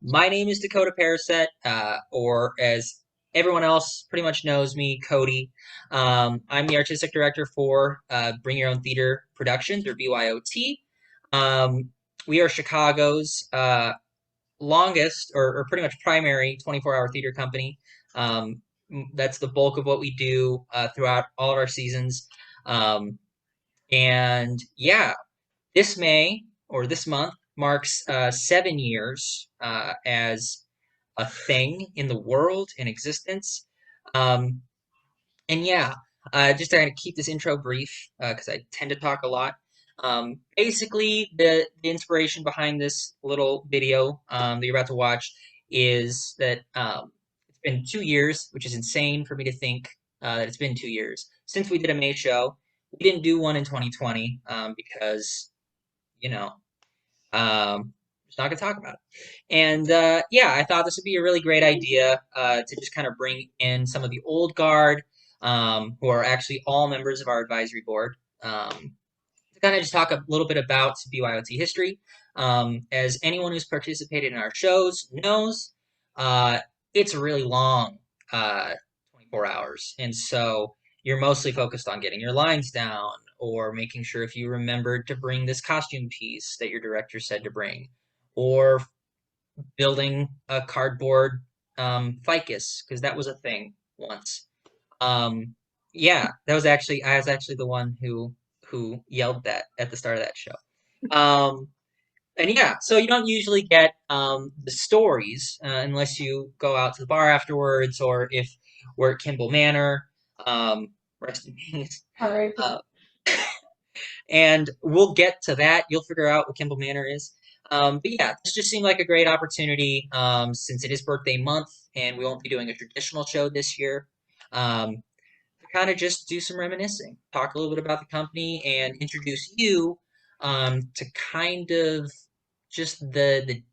My name is Dakota Pariset, or as everyone else pretty much knows me, Cody. I'm the artistic director for Bring Your Own Theater Productions, or BYOT. Um, we are Chicago's longest or pretty much primary 24-hour theater company. Um, that's the bulk of what we do throughout all of our seasons. Um, and yeah, this May or this month marks 7 years as a thing in the world in existence. Um, and yeah, just to kind of keep this intro brief because I tend to talk a lot. Basically, the inspiration behind this little video that you're about to watch is that it's been 2 years, which is insane for me to think that it's been 2 years since we did a May show. We didn't do one in 2020 because you know just not gonna talk about it. And yeah, I thought this would be a really great idea to just kind of bring in some of the old guard, who are actually all members of our advisory board, to kind of just talk a little bit about BYOT history. As anyone who's participated in our shows knows, uh, it's a really long 24 hours. And so you're mostly focused on getting your lines down or making sure if you remembered to bring this costume piece that your director said to bring, or building a cardboard ficus, because that was a thing once. Um, yeah, I was actually the one who yelled that at the start of that show. Um, and yeah, so you don't usually get the stories unless you go out to the bar afterwards, or if we're at Kimball Manor. Rest in peace. All right. Uh, and we'll get to that. You'll figure out what Kimball Manor is. But yeah, this just seemed like a great opportunity since it is birthday month and we won't be doing a traditional show this year. Um, to kind of just do some reminiscing, talk a little bit about the company, and introduce you to kind of just the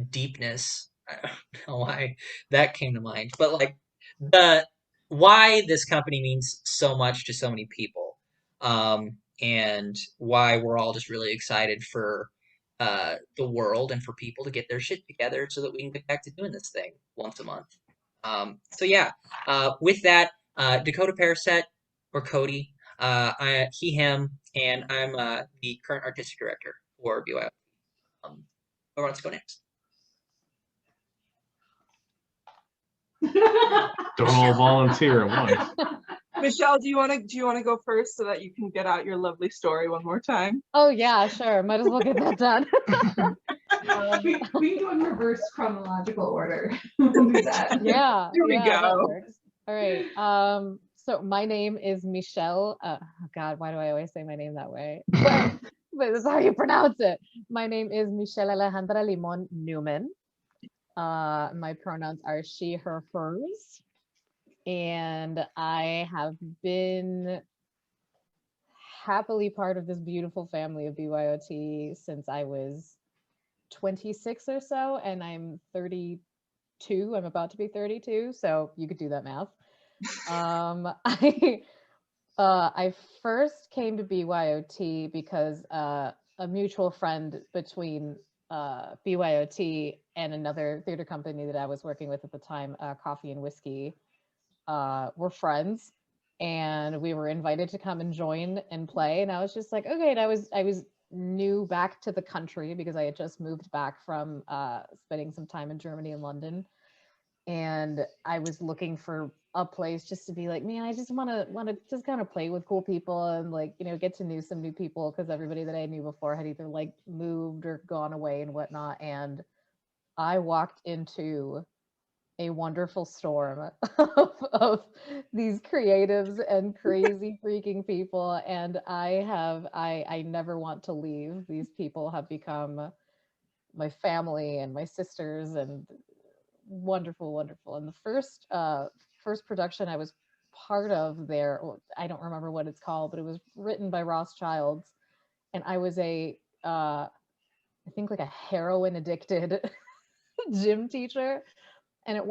deepness. I don't know why that came to mind, but like the why this company means so much to so many people, and why we're all just really excited for the world and for people to get their shit together so that we can get back to doing this thing once a month. So yeah, with that, Dakota Paraset or Cody, he, him, and I'm the current artistic director for BYO. Who wants to go next? Don't all volunteer at once. Michelle, do you want to go first so that you can get out your lovely story one more time? Oh yeah, sure. Might as well get that done. We can go in reverse chronological order. We'll do that. Yeah. Here we yeah, that go. works. All right. So my name is Michelle. Oh God, why do I always say my name that way? But that's how you pronounce it. My name is Michelle Alejandra Limon-Newman. My pronouns are she, her, hers. And I have been happily part of this beautiful family of BYOT since I was 26 or so, and I'm 32. I'm about to be 32, so you could do that math. I first came to BYOT because a mutual friend between BYOT and another theater company that I was working with at the time, Coffee and Whiskey, were friends, and we were invited to come and join and play. And I was just like, okay. And I was new back to the country because I had just moved back from spending some time in Germany and London, and I was looking for a place just to be like, man, I just want to just kind of play with cool people and like, get to know some new people, because everybody that I knew before had either like moved or gone away and whatnot. And I walked into a wonderful storm of these creatives and crazy freaking people, and I never want to leave. These people have become my family and my sisters, and wonderful. And the first production I was part of there, I don't remember what it's called, but it was written by Ross Childs, and I was I think like a heroin addicted gym teacher. And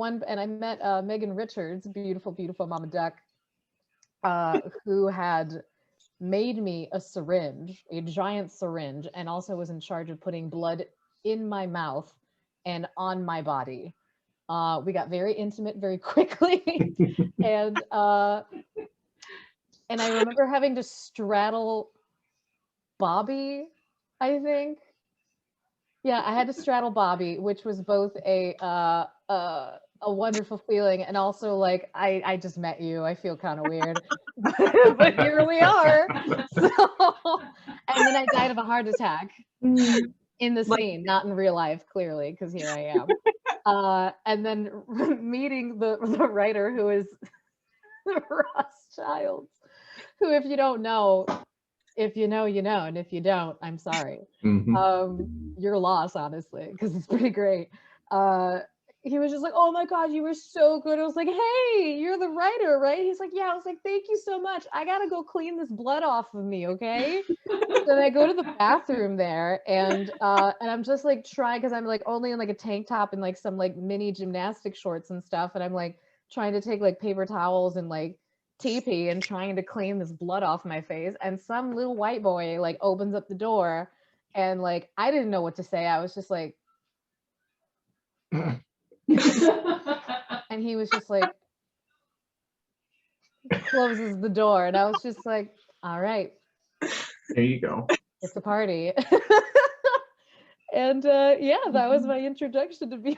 I met Megan Richards, beautiful Mama Duck, who had made me a syringe, a giant syringe, and also was in charge of putting blood in my mouth and on my body. We got very intimate very quickly. And I remember having to straddle Bobby, I think. Yeah, I had to straddle Bobby, which was both a wonderful feeling and also like I just met you. I feel kind of weird, but here we are. So, and then I died of a heart attack in the scene, not in real life, clearly, because here I am. And then meeting the writer who is Rothschild, who, if you don't know, if you know, you know, and if you don't, I'm sorry. Your loss, honestly, because it's pretty great. He was just like, oh my God, you were so good. I was like, hey, you're the writer, right? He's like, yeah. I was like, thank you so much. I gotta go clean this blood off of me, okay? Then I go to the bathroom there, and I'm just like trying, because I'm like only in like a tank top and like some like mini gymnastic shorts and stuff, and I'm like trying to take like paper towels and like TP and trying to clean this blood off my face, and some little white boy like opens up the door, and like I didn't know what to say. I was just like, and he was just like, closes the door, and I was just like, all right, There you go. it's a party. And yeah, that was my introduction to BYOT.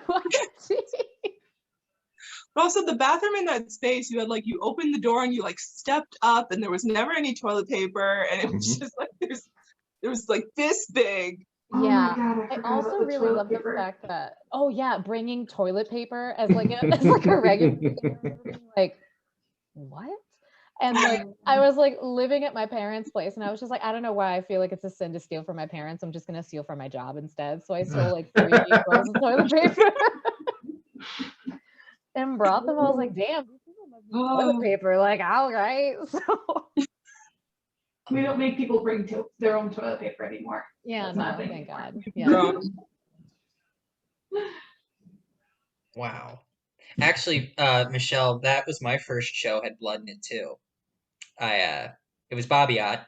But also the bathroom in that space, you had like, you opened the door and you like stepped up and there was never any toilet paper, and it was just like, there was like this big. Oh Yeah, my God, I forgot also about the really toilet love paper. the fact that, oh yeah, bringing toilet paper as like a regular thing, like what? And like I was like living at my parents' place, and I was just like, I don't know why I feel like it's a sin to steal from my parents. I'm just gonna steal from my job instead. So I stole like 3 rolls of toilet paper and brought them. I was like, damn, these people must be toilet paper. Like, all right. So We don't make people bring their own toilet paper anymore. yeah, That's no, not a thing thank anymore. God. Yeah. Wow. Actually, Michelle, that was my first show, had blood in it too. It was BYOT,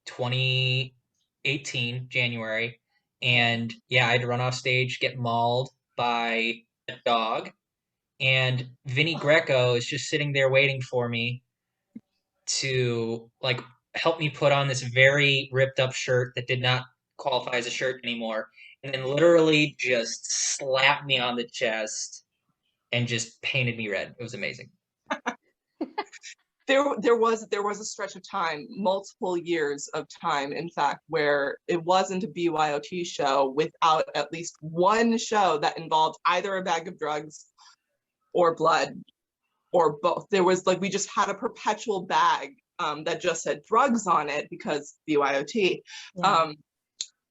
2018, January. And yeah, I had to run off stage, get mauled by a dog. And Vinny Greco is just sitting there waiting for me to like help me put on this very ripped up shirt that did not qualify as a shirt anymore. And then literally just slapped me on the chest and just painted me red. It was amazing. There was a stretch of time, multiple years of time, in fact, where it wasn't a BYOT show without at least one show that involved either a bag of drugs or blood or both. There was like, we just had a perpetual bag that just said drugs on it because BYOT. Yeah.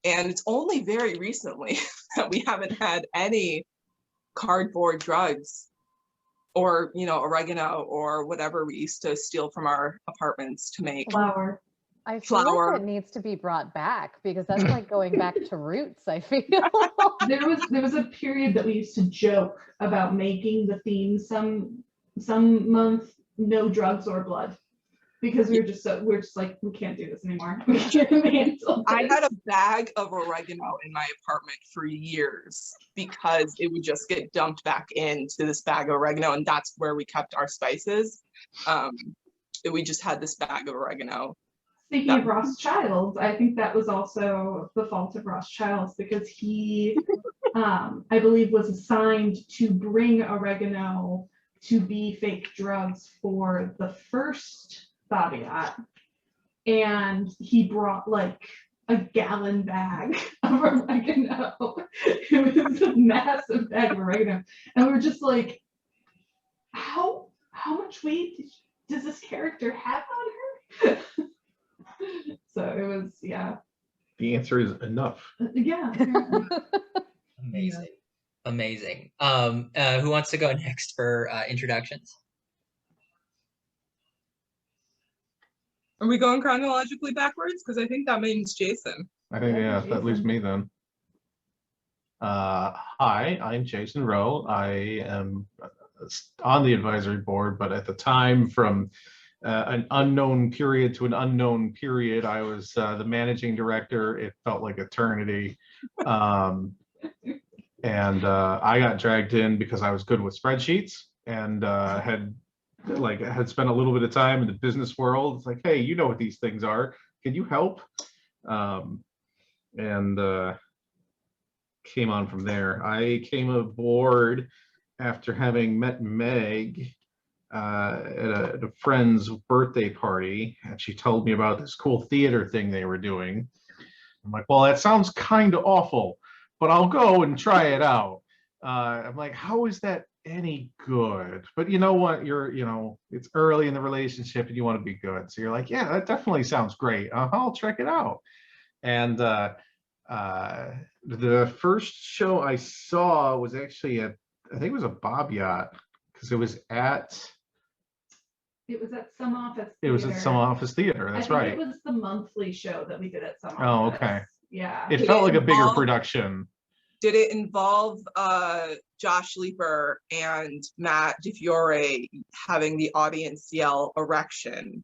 And it's only very recently that we haven't had any cardboard drugs or, you know, oregano or whatever we used to steal from our apartments to make. Flour. I feel Flour. like that needs to be brought back, because that's like going back to roots, I feel. There was a period that we used to joke about making the theme some month no drugs or blood, because we're just like, we can't do this anymore. We can't handle I this. had a bag of oregano in my apartment for years because it would just get dumped back into this bag of oregano, and that's where we kept our spices. We just had this bag of oregano. Speaking of Rothschilds, I think that was also the fault of Rothschilds, because he, I believe, was assigned to bring oregano to be fake drugs for the first BYOT, and he brought like a gallon bag of oregano. It was a massive bag of oregano, and we were just like, how much weight does this character have on her? So it was, yeah. The answer is enough. Yeah. Amazing. Amazing. Who wants to go next for introductions? Are we going chronologically backwards? Because I think that means Jason. I think, yeah, that leaves me then. Hi, I'm Jason Rowe. I am on the advisory board, but at the time, from an unknown period to an unknown period, I was the managing director. It felt like eternity. And I got dragged in because I was good with spreadsheets and had spent a little bit of time in the business world. It's like, hey, you know what these things are. Can you help? And came on from there. I came aboard after having met Meg at a friend's birthday party, and she told me about this cool theater thing they were doing. I'm like, well, that sounds kind of awful, but I'll go and try it out. I'm like, how is that any good? But you know what? It's early in the relationship and you want to be good. So you're like, yeah, that definitely sounds great. I'll check it out. And the first show I saw was actually I think it was a BYOT, because it was at some office theater. It was at some office theater. That's right. It was the monthly show that we did at some office. Oh, okay. Yeah. It felt like a bigger production. Did it involve Josh Leeper and Matt DeFiore having the audience yell erection?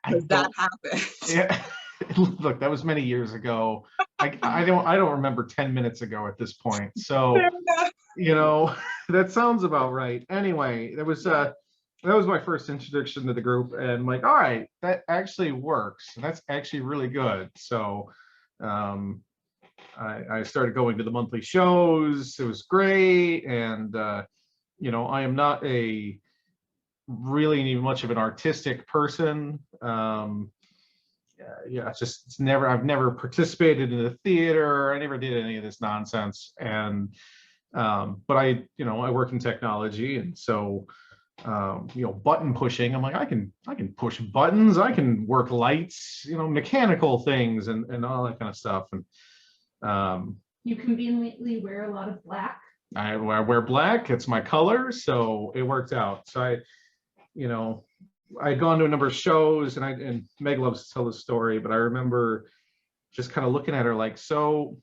Does that happen? Yeah. Look, that was many years ago. I don't remember 10 minutes ago at this point. So, that sounds about right. Anyway, that was my first introduction to the group, and I'm like, all right, that actually works. And that's actually really good. So, I started going to the monthly shows. It was great. And, I am not really much of an artistic person. I've never participated in the theater. I never did any of this nonsense. And, but I work in technology. And so, button pushing, I'm like, I can push buttons. I can work lights, mechanical things and all that kind of stuff. And, you conveniently wear a lot of black. I wear black. It's my color. So it worked out. So I'd gone to a number of shows, and Meg loves to tell the story, but I remember just kind of looking at her like, so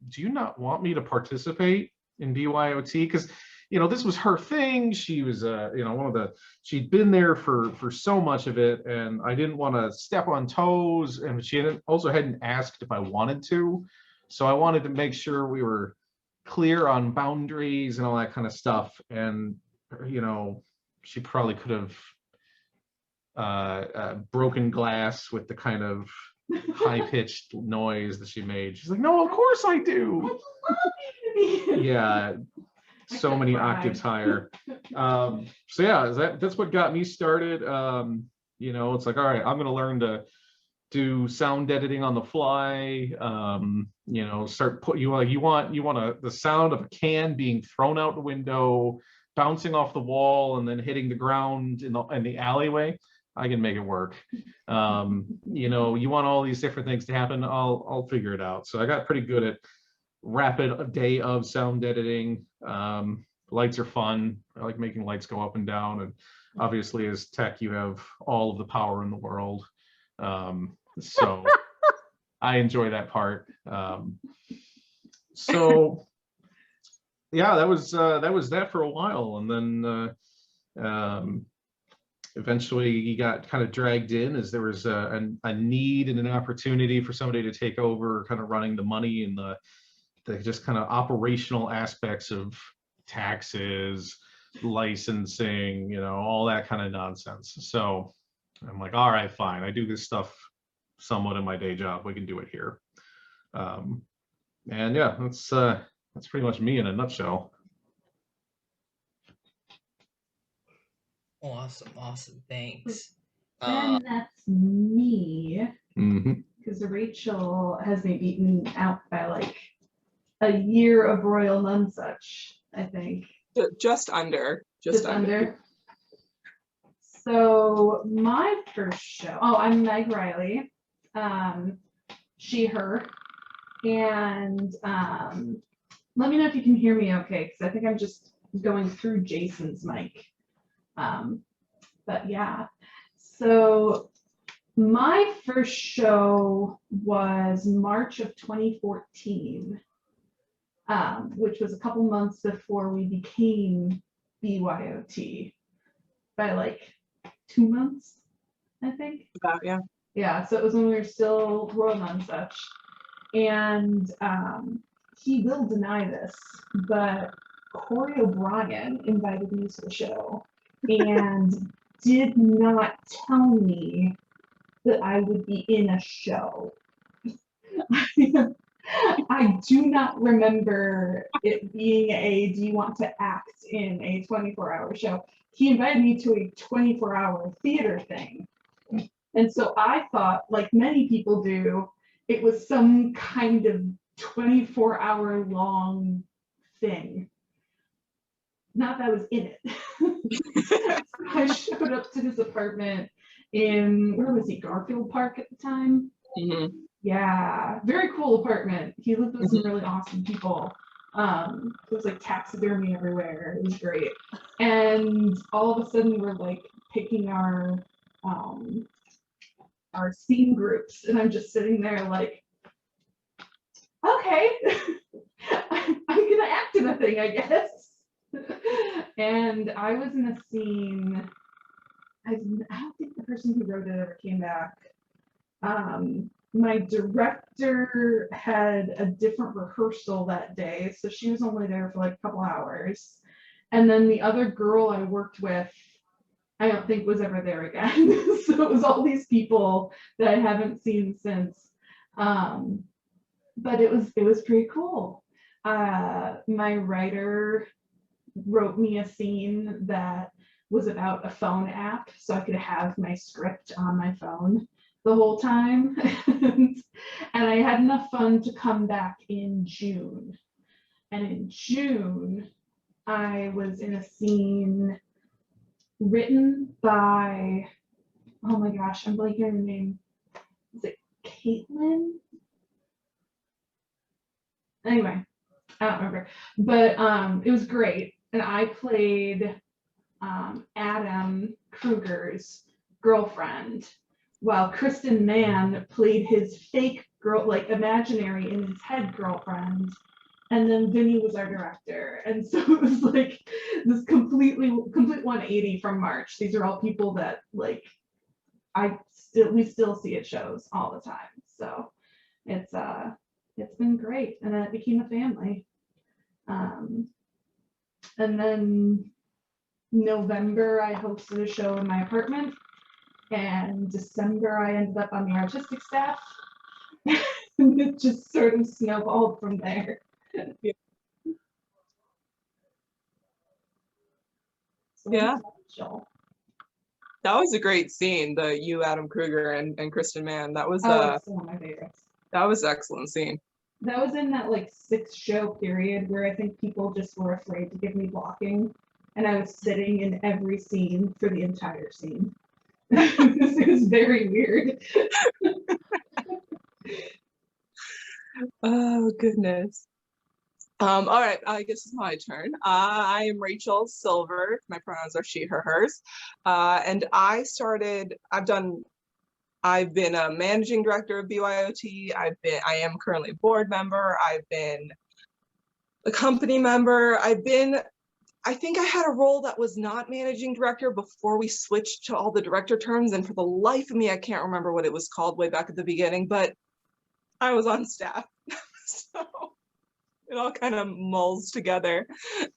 do you not want me to participate in BYOT? Because, this was her thing. She was, she'd been there for so much of it, and I didn't want to step on toes, and she also hadn't asked if I wanted to. So I wanted to make sure we were clear on boundaries and all that kind of stuff. And, she probably could have broken glass with the kind of high-pitched noise that she made. She's like, no, of course I do. Yeah, so many octaves higher. So yeah, that's what got me started. It's like, all right, I'm gonna learn to do sound editing on the fly. You want the sound of a can being thrown out the window, bouncing off the wall, and then hitting the ground in the alleyway. I can make it work. You want all these different things to happen. I'll figure it out. So I got pretty good at rapid day of sound editing. Lights are fun. I like making lights go up and down. And obviously, as tech, you have all of the power in the world. So I enjoy that part. So yeah, that was that for a while, and then eventually you got kind of dragged in as there was a need and an opportunity for somebody to take over kind of running the money and the just kind of operational aspects of taxes, licensing, all that kind of nonsense. So I'm like, all right, fine. I do this stuff somewhat in my day job. We can do it here. And yeah, that's pretty much me in a nutshell. Awesome. Thanks. And that's me. Mm-hmm. Because Rachel has me beaten out by like a year of Royal Nunsuch, I think. Just under. So my first show, I'm Meg Reilly, she, her, and let me know if you can hear me okay, because I think I'm just going through Jason's mic. But yeah, so my first show was March of 2014, which was a couple months before we became BYOT, by like 2 months, I think. About, yeah. Yeah, so it was when we were still Royal Nunsuch. And he will deny this, but Corey O'Brien invited me to the show and did not tell me that I would be in a show. I do not remember it being do you want to act in a 24-hour show? He invited me to a 24-hour theater thing. And so I thought, like many people do, it was some kind of 24-hour long thing. Not that I was in it. I showed up to his apartment in, where was he, Garfield Park at the time? Mm-hmm. Yeah, very cool apartment. He lived with some really awesome people. There was like taxidermy everywhere. It was great. And all of a sudden we're like picking our scene groups, and I'm just sitting there like, okay, I'm gonna act in a thing, I guess. And I was in a scene. I don't think the person who wrote it ever came back. My director had a different rehearsal that day, so she was only there for like a couple hours. And then the other girl I worked with, I don't think was ever there again. So it was all these people that I haven't seen since. But it was pretty cool. My writer wrote me a scene that was about a phone app, so I could have my script on my phone the whole time. And I had enough fun to come back in June. And in June, I was in a scene written by, oh my gosh, I'm blanking on her name. Is it Caitlin? Anyway, I don't remember. But it was great. And I played Adam Kruger's girlfriend, while Kristen Mann played his fake girl, like imaginary in his head girlfriend. And then Vinny was our director. And so it was like this complete 180 from March. These are all people that like we still see at shows all the time. So it's been great. And then it became a family. And then November I hosted a show in my apartment. And December I ended up on the artistic staff. And it just sort of snowballed from there. Yeah. That was a great scene, you, Adam Kruger, and Kristen Mann. That was one of my favorites. That was an excellent scene. That was in that like 6-show period where I think people just were afraid to give me blocking, and I was sitting in every scene for the entire scene. It was very weird. Oh goodness. All right, I guess it's my turn. I am Rachel Silvert. My pronouns are she, her, hers. And I've been a managing director of BYOT. I am currently a board member. I've been a company member. I think I had a role that was not managing director before we switched to all the director terms. And for the life of me, I can't remember what it was called way back at the beginning, but I was on staff. So it all kind of mulls together.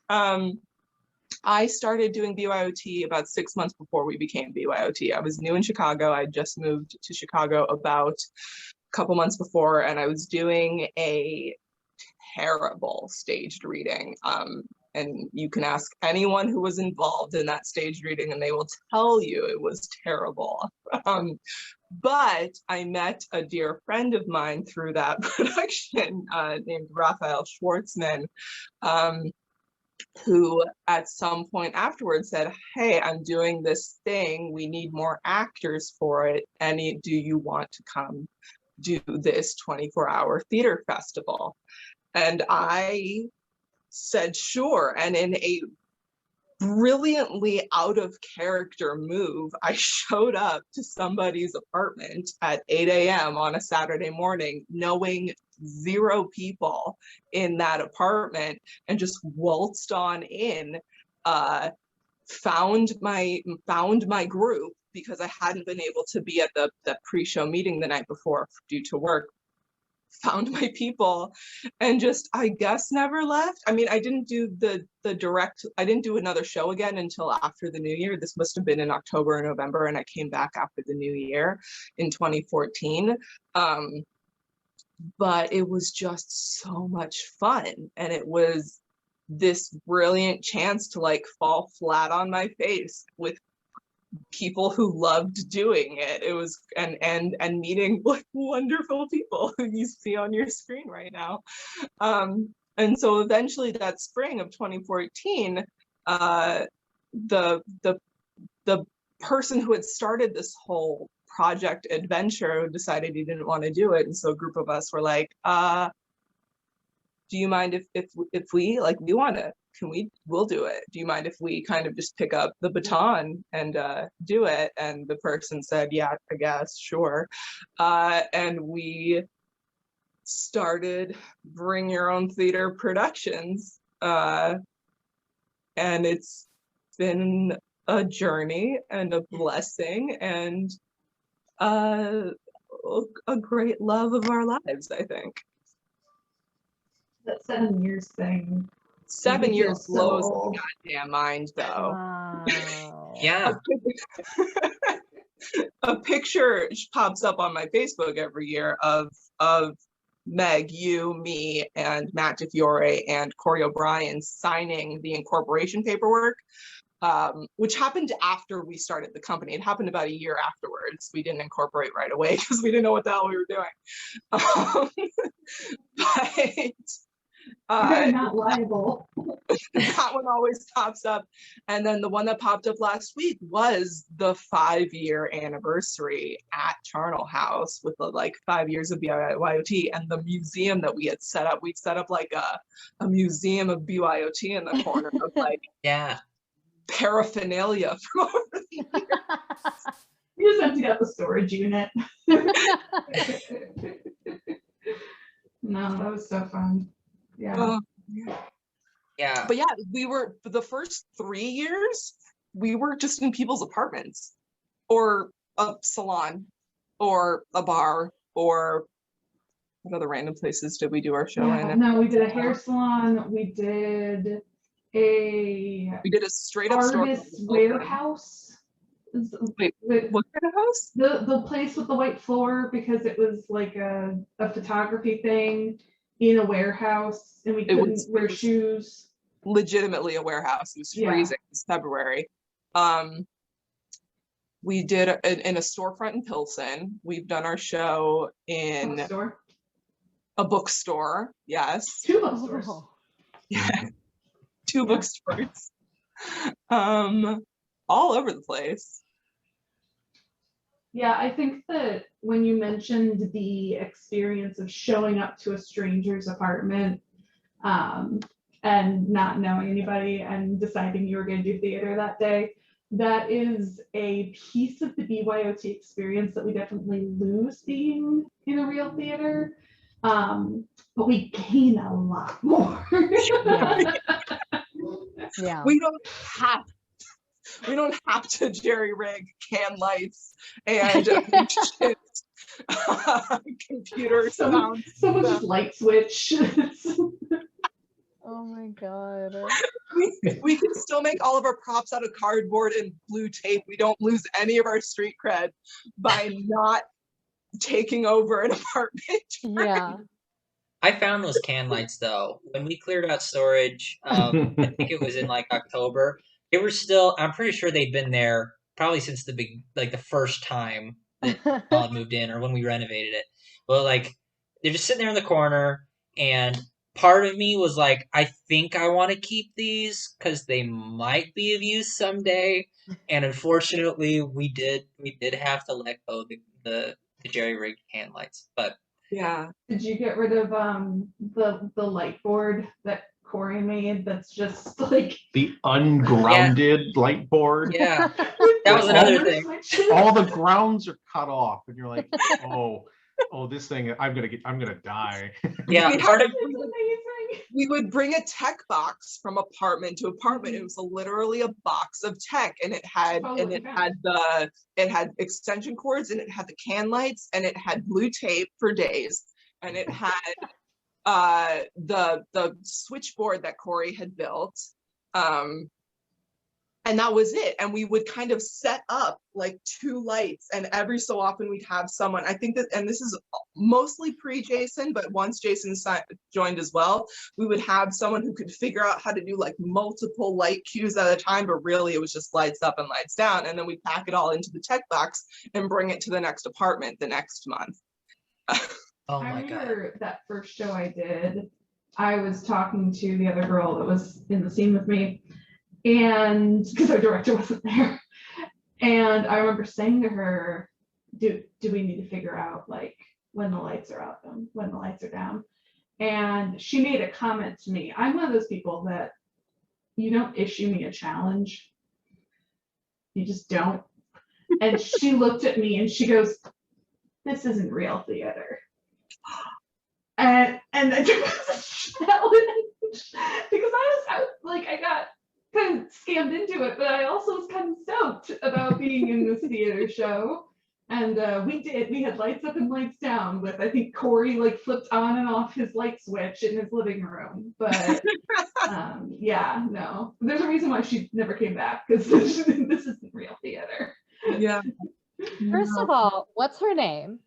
I started doing BYOT about 6 months before we became BYOT. I was new in Chicago. I just moved to Chicago about a couple months before, and I was doing a terrible staged reading. And you can ask anyone who was involved in that staged reading and they will tell you it was terrible. But I met a dear friend of mine through that production named Raphael Schwartzman, who at some point afterwards said, hey, I'm doing this thing. We need more actors for it. Do you want to come do this 24-hour theater festival? And I said, sure. And in a brilliantly out of character move, I showed up to somebody's apartment at 8 a.m. on a Saturday morning, knowing 0 people in that apartment, and just waltzed on in, found my group because I hadn't been able to be at the pre-show meeting the night before due to work. found my people, and just, I guess, never left. I mean, I didn't do the direct, I didn't do another show again until after the new year. This must have been in October or November, and I came back after the new year in 2014. But it was just so much fun, and it was this brilliant chance to like fall flat on my face with people who loved doing it. It was, and meeting like wonderful people who you see on your screen right now. And so eventually that spring of 2014, the person who had started this whole project adventure decided he didn't want to do it. And so a group of us were like, do you mind if we, like, we want to, we'll do it. Do you mind if we kind of just pick up the baton and do it? And the person said, yeah, I guess, sure. And we started Bring Your Own Theater Productions. And it's been a journey and a blessing and a great love of our lives, I think. That 7 years thing. 7 years so blows old. my goddamn mind, though. Wow. Yeah. A picture pops up on my Facebook every year of Meg, you, me, and Matt DeFiore and Corey O'Brien signing the incorporation paperwork, which happened after we started the company. It happened about a year afterwards. We didn't incorporate right away because we didn't know what the hell we were doing. You're not liable. That one always pops up. And then the one that popped up last week was the 5-year anniversary at Charnel House with the like 5 years of BYOT and the museum that we had set up. We'd set up like a museum of BYOT in the corner of like Yeah. paraphernalia from over the years. You just emptied out the storage unit. No, that was so fun. Yeah. Yeah. But yeah, we were, for the first 3 years, we were just in people's apartments or a salon or a bar or what other random places did we do our show in? No, we did a hair salon. We did a straight up artist warehouse. Wait, what kind of house? The place with the white floor, because it was like a photography thing in a warehouse, and we couldn't wear shoes. Legitimately a warehouse. It was freezing. It was February. We did in a storefront in Pilsen. We've done our show in a bookstore. Yes. 2 bookstores. Oh. Yeah. 2 bookstores. All over the place. Yeah, I think that when you mentioned the experience of showing up to a stranger's apartment and not knowing anybody and deciding you were going to do theater that day, that is a piece of the BYOT experience that we definitely lose being in a real theater. But we gain a lot more. Yeah. We don't have to jerry rig can lights and computer sounds. Someone just light switch. Oh my God. We can still make all of our props out of cardboard and blue tape. We don't lose any of our street cred by not taking over an apartment. Yeah. I found those can lights though. When we cleared out storage, I think it was in like October. They were still, I'm pretty sure they'd been there probably since the first time that Paul moved in or when we renovated it. Well, like they're just sitting there in the corner, and part of me was like, I think I want to keep these because they might be of use someday. And unfortunately, we did have to let go of the jerry rigged can lights. But yeah. Did you get rid of the light board that Corey made? That's just like The ungrounded light board. yeah, that was another thing. All the grounds are cut off, and you're like, oh, this thing, I'm gonna die. Yeah, part of We would bring a tech box from apartment to apartment. It was literally a box of tech, and it had extension cords, and it had the can lights, and it had blue tape for days, and it had the switchboard that Corey had built. And that was it. And we would kind of set up like 2 lights, and every so often we'd have someone, I think that, and this is mostly pre-Jason, but once Jason joined as well, we would have someone who could figure out how to do like multiple light cues at a time, but really it was just lights up and lights down. And then we pack it all into the tech box and bring it to the next apartment the next month. Oh I my God. remember that first show I did, I was talking to the other girl that was in the scene with me, and because our director wasn't there, and I remember saying to her, do we need to figure out like when the lights are out and when the lights are down? And she made a comment to me. I'm one of those people that you don't issue me a challenge, you just don't. And she looked at me and she goes, this isn't real theater. And I took this as a challenge because I was like, I got kind of scammed into it, but I also was kind of stoked about being in this theater show. And we had lights up and lights down with, I think Corey like flipped on and off his light switch in his living room. But yeah, no, there's a reason why she never came back, because this isn't real theater. Yeah. First of all, what's her name?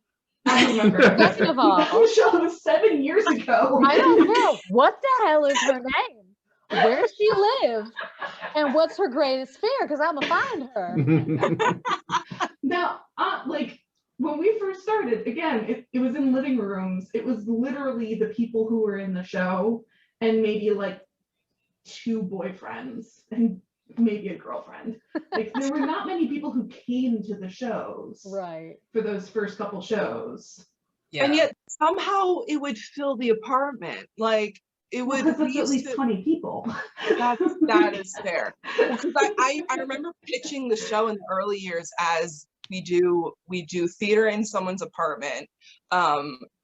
I remember. Second of all, that show was 7 years ago. I don't know. What the hell is her name? Where does she live? And what's her greatest fear? Because I'm gonna find her. Now, like when we first started, again, it was in living rooms. It was literally the people who were in the show and maybe like 2 boyfriends and maybe a girlfriend. Like there were not many people who came to the shows, Right. for those first couple shows. Yeah. And yet somehow it would fill the apartment. Like it would Because that's be at least 20 people. that is fair. Because I remember pitching the show in the early years as we do theater in someone's apartment,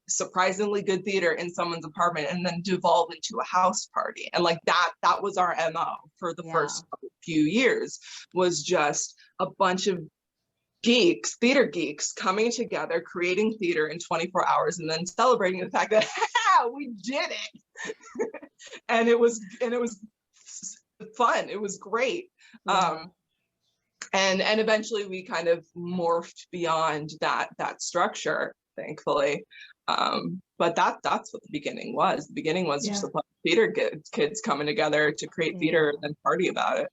surprisingly good theater in someone's apartment, and then devolve into a house party. And like that was our MO for the first few years, was just a bunch of theater geeks coming together, creating theater in 24 hours, and then celebrating the fact that we did it. and it was fun. It was great. And eventually we kind of morphed beyond that structure, thankfully. But that's what the beginning was. The beginning was just a bunch of theater kids coming together to create theater and then party about it.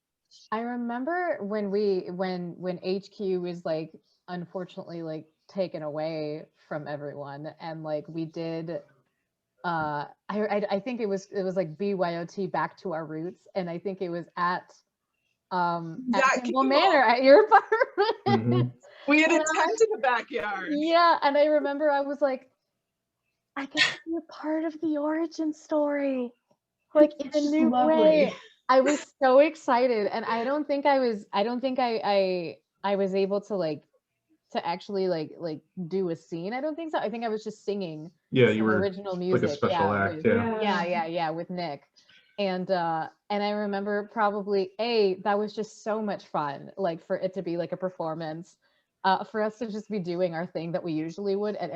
I remember when HQ was like unfortunately like taken away from everyone, and like we did I think it was like BYOT Back to Our Roots, and I think it was at Kimball Manor at your apartment. Mhm. We had a tent in the backyard. Yeah, and I remember I was like, I get to be a part of the origin story, like in a new way. I was so excited, and I don't think I was able to to actually like do a scene. I don't think so. I think I was just singing. Yeah, you were original music. like a special act. Yeah, with Nick. And I remember probably that was just so much fun, like for it to be like a performance, for us to just be doing our thing that we usually would at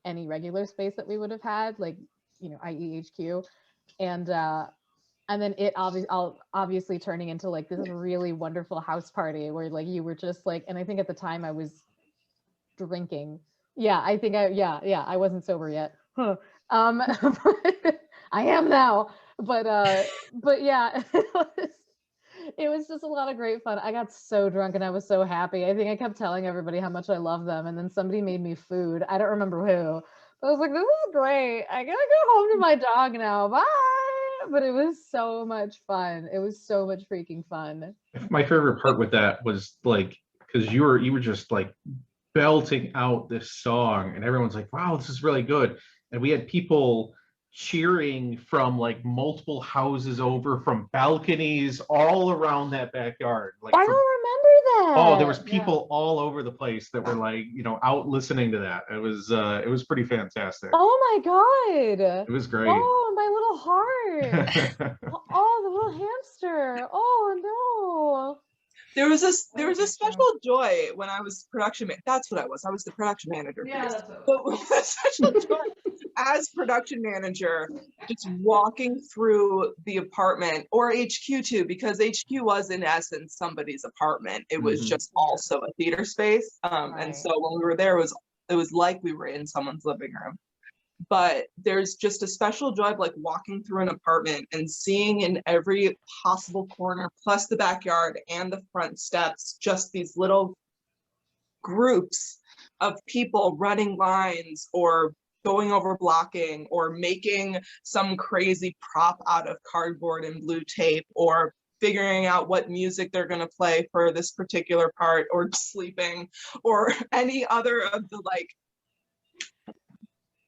any regular space that we would have had, like, you know, i.e. HQ, and then it obviously turning into like this really wonderful house party where like you were just like, and I think at the time I was drinking. Yeah, I think I wasn't sober yet. But I am now. But yeah, it was just a lot of great fun. I got so drunk and I was so happy. I think I kept telling everybody how much I love them, and then somebody made me food. I don't remember who. I was like, this is great. I gotta go home to my dog now. Bye. But it was so much fun. It was so much freaking fun. My favorite part with that was like, because you were just like belting out this song, and everyone's like, wow, this is really good. And we had people cheering from like multiple houses over, from balconies all around that backyard. Like, I don't remember that. Oh, there was people all over the place that were like, you know, out listening to that. It was pretty fantastic. Oh my God. It was great. Oh, my little heart. Oh, the little hamster. Oh no. There was a special joy when I was production manager. That's what I was. I was the production manager. Yeah, but a special joy as production manager just walking through the apartment, or HQ too, because HQ was in essence somebody's apartment. It was just also a theater space. And so when we were there, it was like we were in someone's living room. But there's just a special joy of like walking through an apartment and seeing in every possible corner, plus the backyard and the front steps, just these little groups of people running lines or going over blocking or making some crazy prop out of cardboard and blue tape, or figuring out what music they're going to play for this particular part, or sleeping, or any other of the like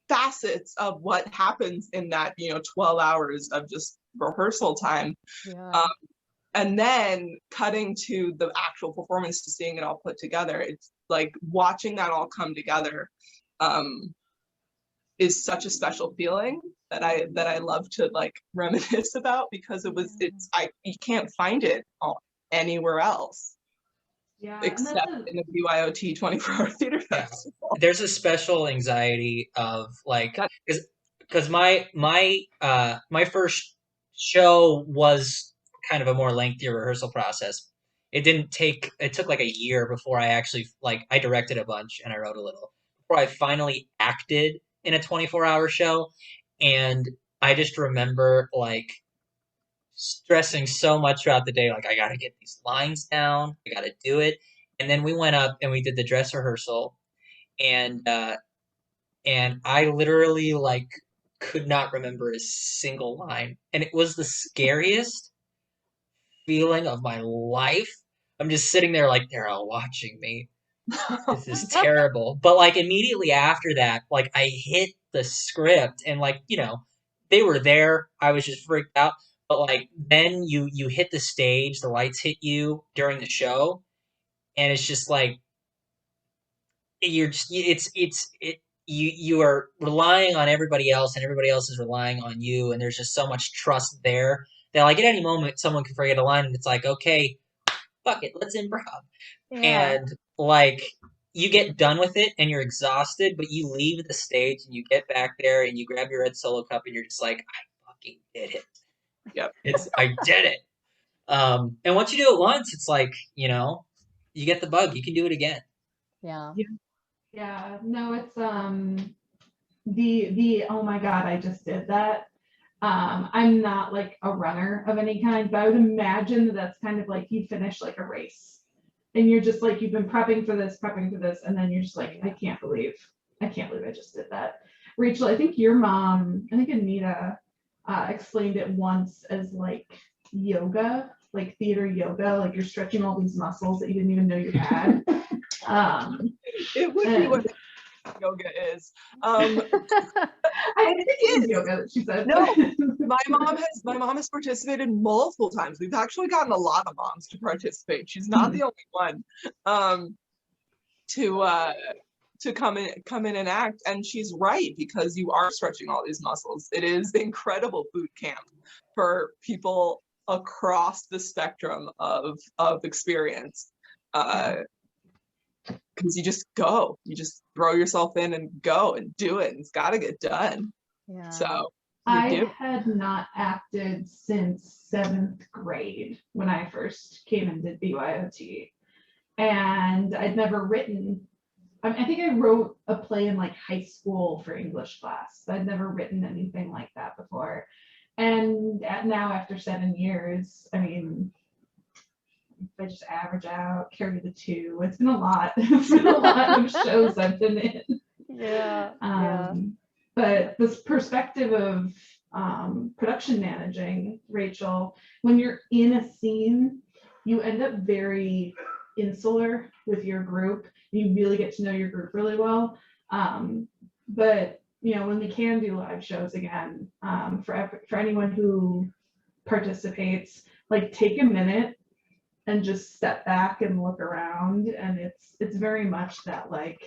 facets of what happens in that 12 hours of just rehearsal time. And then cutting to the actual performance, to seeing it all put together. It's like watching that all come together is such a special feeling that I love to like reminisce about, because you can't find it anywhere else. Except in the BYOT 24-hour theater festival. There's a special anxiety of like, because my first show was kind of a more lengthy rehearsal process. It took like a year before I actually, like, I directed a bunch and I wrote a little before I finally acted in a 24-hour show. And I just remember like stressing so much throughout the day, like I gotta get these lines down, I gotta do it. And then we went up and we did the dress rehearsal, and I literally like could not remember a single line, and it was the scariest feeling of my life. I'm just sitting there like, they're all watching me. This is terrible. But like immediately after that, like I hit the script and like, they were there. I was just freaked out. But like then you hit the stage, the lights hit you during the show, and it's just like you are relying on everybody else, and everybody else is relying on you, and there's just so much trust there that like at any moment someone can forget a line, and it's like, okay, fuck it, let's improv. And like you get done with it and you're exhausted, but you leave the stage and you get back there and you grab your red Solo cup and you're just like, I fucking did it. Yep. I did it. And once you do it once, it's like, you get the bug, you can do it again. Yeah, no, it's the oh my God, I just did that. I'm not like a runner of any kind, but I would imagine that that's kind of like you finish like a race and you're just like, you've been prepping for this, and then you're just like, I can't believe I just did that. Rachel, I think your mom, Anita, explained it once as like yoga, like theater yoga, like you're stretching all these muscles that you didn't even know you had. It would be what yoga is. I think it is yoga that she said. No, my mom has participated multiple times. We've actually gotten a lot of moms to participate. She's not the only one to come in and act. And she's right, because you are stretching all these muscles. It is incredible boot camp for people across the spectrum of experience. Because you just throw yourself in and go and do it, and it's got to get done. So I had not acted since 7th grade when I first came and did BYOT, and I'd never written. I think I wrote a play in like high school for English class, but I'd never written anything like that before. And now after 7 years, I mean, if I just average out, carry the 2, it's been a lot. It's been a lot of shows I've been in. But this perspective of production managing, Rachel, when you're in a scene, you end up very insular with your group. You really get to know your group really well. But when we can do live shows again, for anyone who participates, like take a minute and just step back and look around, and it's very much that like,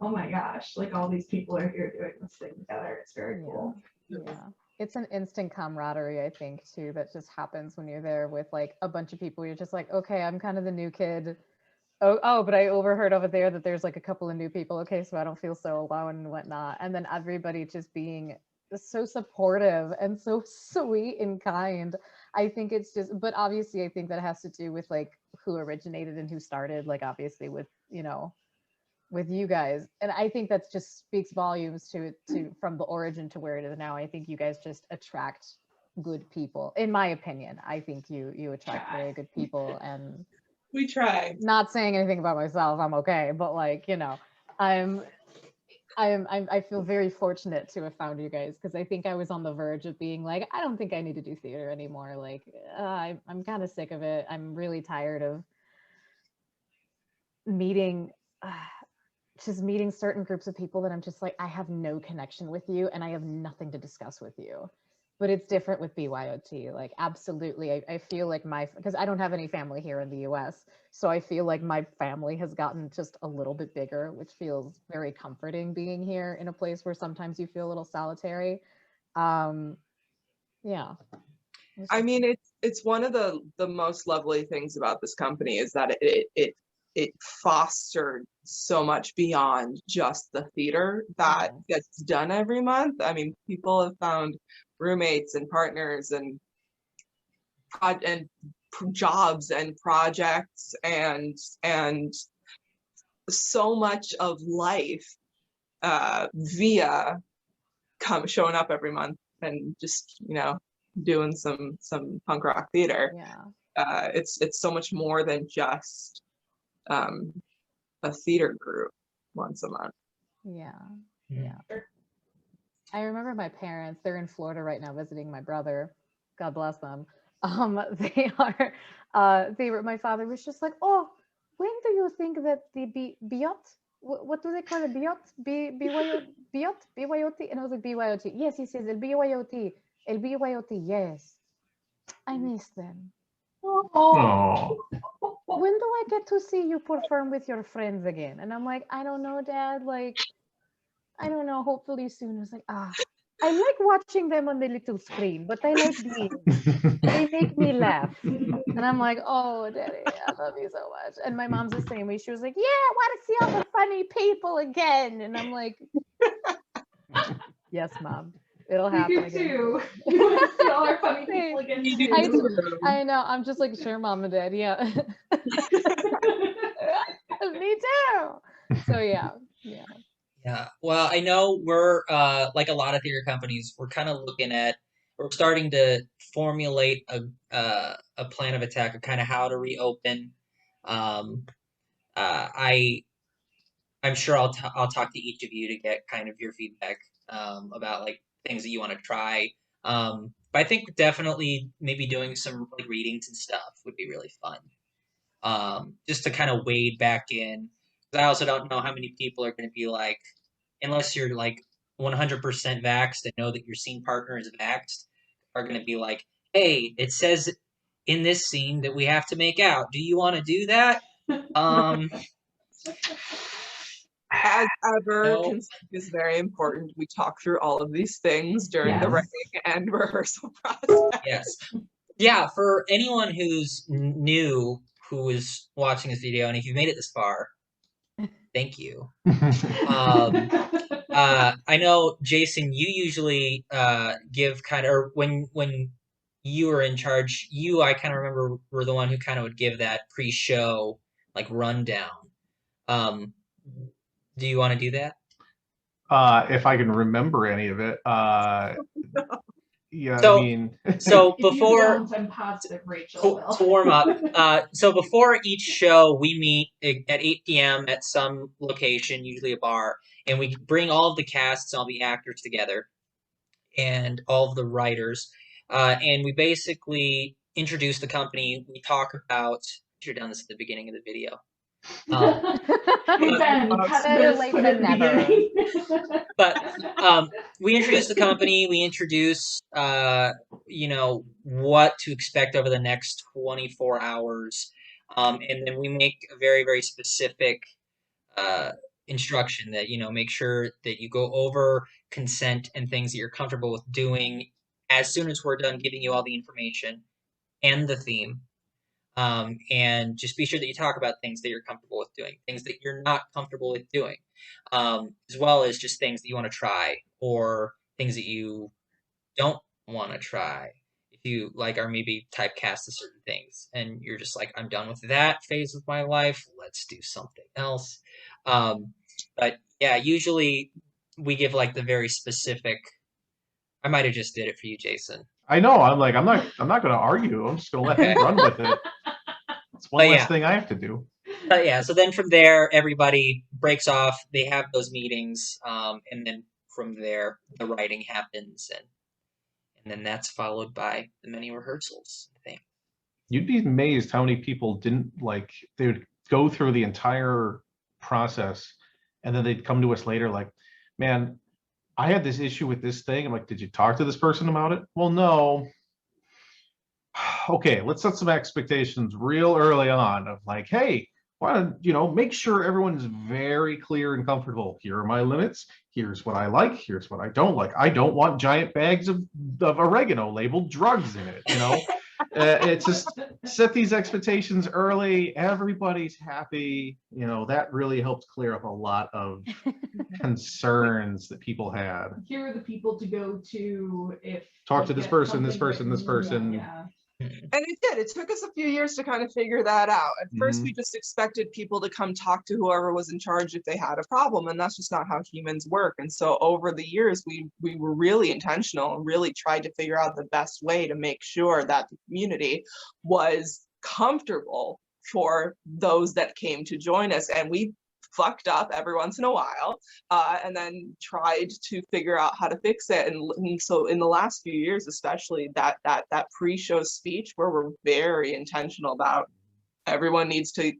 oh my gosh, like all these people are here doing this thing together. It's very cool. It's an instant camaraderie, I think, too, that just happens when you're there with like a bunch of people. You're just like, okay, I'm kind of the new kid. Oh, but I overheard over there that there's like a couple of new people. Okay, so I don't feel so alone and whatnot. And then everybody just being so supportive and so sweet and kind. I think it's just, but obviously I think that has to do with like who originated and who started, like obviously with, with you guys. And I think that just speaks volumes to from the origin to where it is now. I think you guys just attract good people. In my opinion, I think you attract very good people. And We try. not saying anything about myself, I'm okay, but like, I feel very fortunate to have found you guys, because I think I was on the verge of being like, I don't think I need to do theater anymore. Like, I'm kind of sick of it. I'm really tired of meeting certain groups of people that I'm just like, I have no connection with you and I have nothing to discuss with you. But it's different with BYOT. Like, absolutely. I feel like because I don't have any family here in the US. So I feel like my family has gotten just a little bit bigger, which feels very comforting being here in a place where sometimes you feel a little solitary. Yeah. I mean, it's one of the most lovely things about this company is that it fostered so much beyond just the theater that gets done every month. I mean, people have found roommates and partners and jobs and projects and so much of life via showing up every month and just doing some punk rock theater. Yeah. It's so much more than just a theater group once a month. Yeah. Yeah. I remember my parents, they're in Florida right now visiting my brother. God bless them. My father was just like, oh, when do you think that the BYOT, what do they call it? BYOT? BYOT? And I was like, BYOT. Yes, he says, El BYOT, yes. I miss them. Oh, When do I get to see you perform with your friends again? And I'm like, I don't know, Dad. Like, I don't know. Hopefully soon. I was like, I like watching them on the little screen, but I like being. They make me laugh. And I'm like, oh, Daddy, I love you so much. And my mom's the same way. She was like, yeah, I want to see all the funny people again. And I'm like, yes, Mom. It'll happen We do again. too. We want to see all our funny people again too. I know. I'm just like, sure, Mom and Dad. Yeah. Me too. So yeah. Yeah. Well, I know we're like a lot of theater companies, we're starting to formulate a plan of attack of kind of how to reopen. I'm sure I'll talk to each of you to get kind of your feedback about like things that you want to try. But I think definitely maybe doing some like readings and stuff would be really fun. Just to kind of wade back in. 'Cause I also don't know how many people are going to be like, unless you're like 100% vaxxed and know that your scene partner is vaxxed, are going to be like, hey, it says in this scene that we have to make out. Do you want to do that? As ever, No. consent is very important. We talk through all of these things during the writing and rehearsal process. Yes. Yeah, for anyone who's new who is watching this video, and if you've made it this far, thank you. I know, Jason, you usually give kind of, or when you were in charge, I kind of remember were the one who kind of would give that pre-show like rundown. Do you want to do that? if I can remember any of it. Yeah, So, I mean, so If you before don't, I'm positive Rachel will. to warm up, so before each show, we meet at 8 p.m. at some location, usually a bar, and we bring all of the casts, all the actors together, and all of the writers, and we basically introduce the company. We talk about. Should have done this at the beginning of the video. Hey, Ben, cut Better this, late put it than at the never. beginning. But we introduce the company. We introduce, what to expect over the next 24 hours, and then we make a very, very specific instruction that make sure that you go over consent and things that you're comfortable with doing as soon as we're done giving you all the information and the theme. And just be sure that you talk about things that you're comfortable with doing, things that you're not comfortable with doing, as well as just things that you want to try or things that you don't want to try. If you like are maybe typecast to certain things and you're just like, I'm done with that phase of my life, let's do something else. But yeah, usually we give like the very specific. I might have just did it for you, Jason. I know. I'm like, I'm not going to argue. I'm just going to let him run with it. It's one But less yeah. thing I have to do. But yeah, so then from there, everybody breaks off. They have those meetings, and then from there, the writing happens, and then that's followed by the many rehearsals, I think. You'd be amazed how many people didn't like, they would go through the entire process and then they'd come to us later like, man, I had this issue with this thing. I'm like, did you talk to this person about it? Well, no. Okay, let's set some expectations real early on of like, hey, why don't make sure everyone's very clear and comfortable. Here are my limits. Here's what I like. Here's what I don't like. I don't want giant bags of oregano labeled drugs in it. It's just set these expectations early. Everybody's happy. That really helps clear up a lot of concerns that people had. Here are the people to go to if Talk you to this get person, this something person, this written. person. Yeah. And it did. It took us a few years to kind of figure that out. At first, Mhm. we just expected people to come talk to whoever was in charge if they had a problem, and that's just not how humans work. And so over the years, we were really intentional and really tried to figure out the best way to make sure that the community was comfortable for those that came to join us. And we fucked up every once in a while, and then tried to figure out how to fix it. And so in the last few years, especially that pre-show speech, where we're very intentional about everyone needs to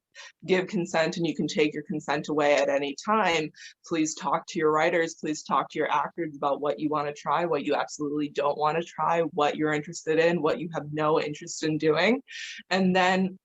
give consent and you can take your consent away at any time. Please talk to your writers, please talk to your actors about what you want to try, what you absolutely don't want to try, what you're interested in, what you have no interest in doing. And then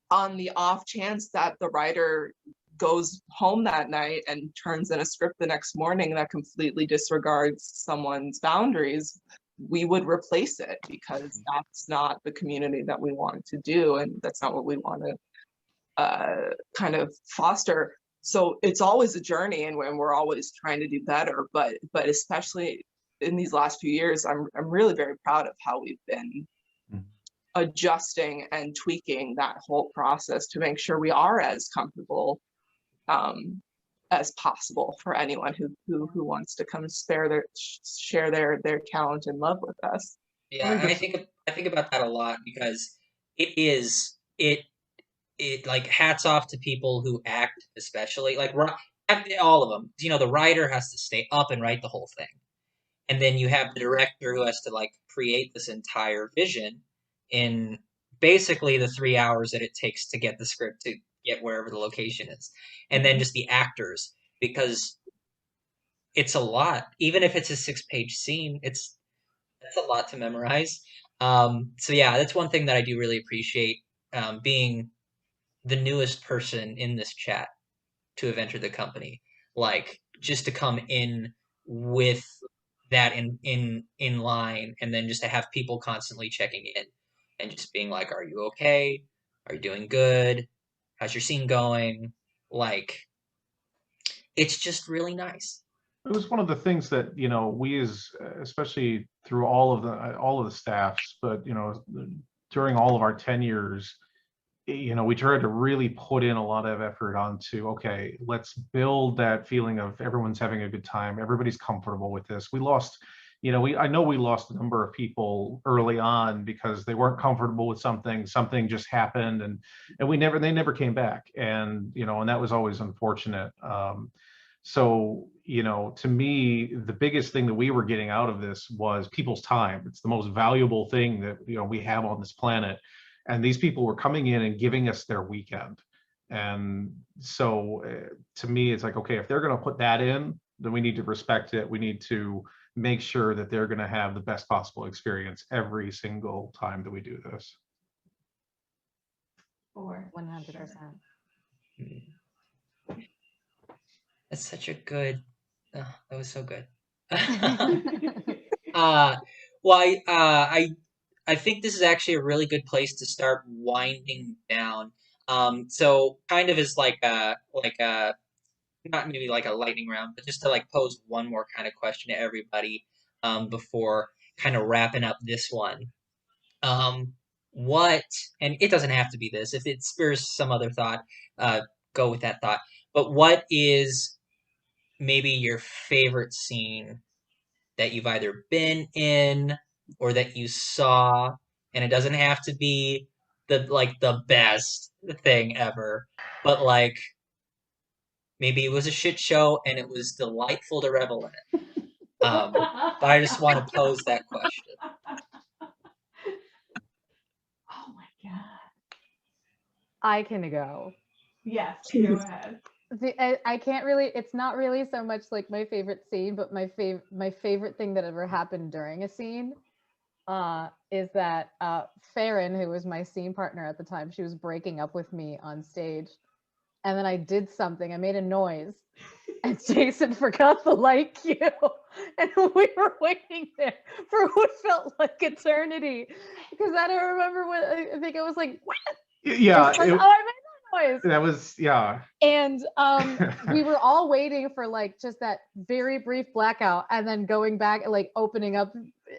on the off chance that the writer goes home that night and turns in a script the next morning that completely disregards someone's boundaries, we would replace it because that's not the community that we want to do, and that's not what we want to kind of foster. So it's always a journey, and when we're always trying to do better, but especially in these last few years, I'm really very proud of how we've been adjusting and tweaking that whole process to make sure we are as comfortable as possible for anyone who wants to come share their talent and love with us. Yeah, and I think about that a lot because it like hats off to people who act, especially like all of them. The writer has to stay up and write the whole thing, and then you have the director who has to like create this entire vision in basically the 3 hours that it takes to get the script to get wherever the location is, and then just the actors, because it's a lot. Even if it's a 6-page scene, that's a lot to memorize. So yeah, that's one thing that I do really appreciate, being the newest person in this chat to have entered the company. Like just to come in with that in line, and then just to have people constantly checking in and just being like, are you okay? Are you doing good? How's your scene going? Like, it's just really nice. It was one of the things that we especially through all of the staffs, but during all of our tenures, we tried to really put in a lot of effort onto, okay, let's build that feeling of everyone's having a good time, everybody's comfortable with this. We lost, I know we lost a number of people early on because they weren't comfortable with something just happened, and they never came back, and and that was always unfortunate. So, to me, the biggest thing that we were getting out of this was people's time. It's the most valuable thing that, we have on this planet. And these people were coming in and giving us their weekend. And so to me, it's like, okay, if they're going to put that in, then we need to respect it. We need to make sure that they're going to have the best possible experience every single time that we do this. For 100%. That's such a good. Oh, that was so good. Well, I I think this is actually a really good place to start winding down. So kind of as like a not maybe like a lightning round, but just to like pose one more kind of question to everybody before kind of wrapping up this one. Um, what, and it doesn't have to be this, if it spurs some other thought, go with that thought. But what is maybe your favorite scene that you've either been in or that you saw? And it doesn't have to be the best thing ever, but like maybe it was a shit show and it was delightful to revel in it. But I just want to pose that question. Oh my God. I can go. Yes, go ahead. I can't really, it's not really so much like my favorite scene, but my favorite thing that ever happened during a scene is that Farron, who was my scene partner at the time, she was breaking up with me on stage. And then I did something, I made a noise, and Jason forgot the light cue. And we were waiting there for what felt like eternity. Because I don't remember what, I think it was like, what? Yeah. Like, oh, I made that noise. That was, yeah. And we were all waiting for like just that very brief blackout and then going back and like opening up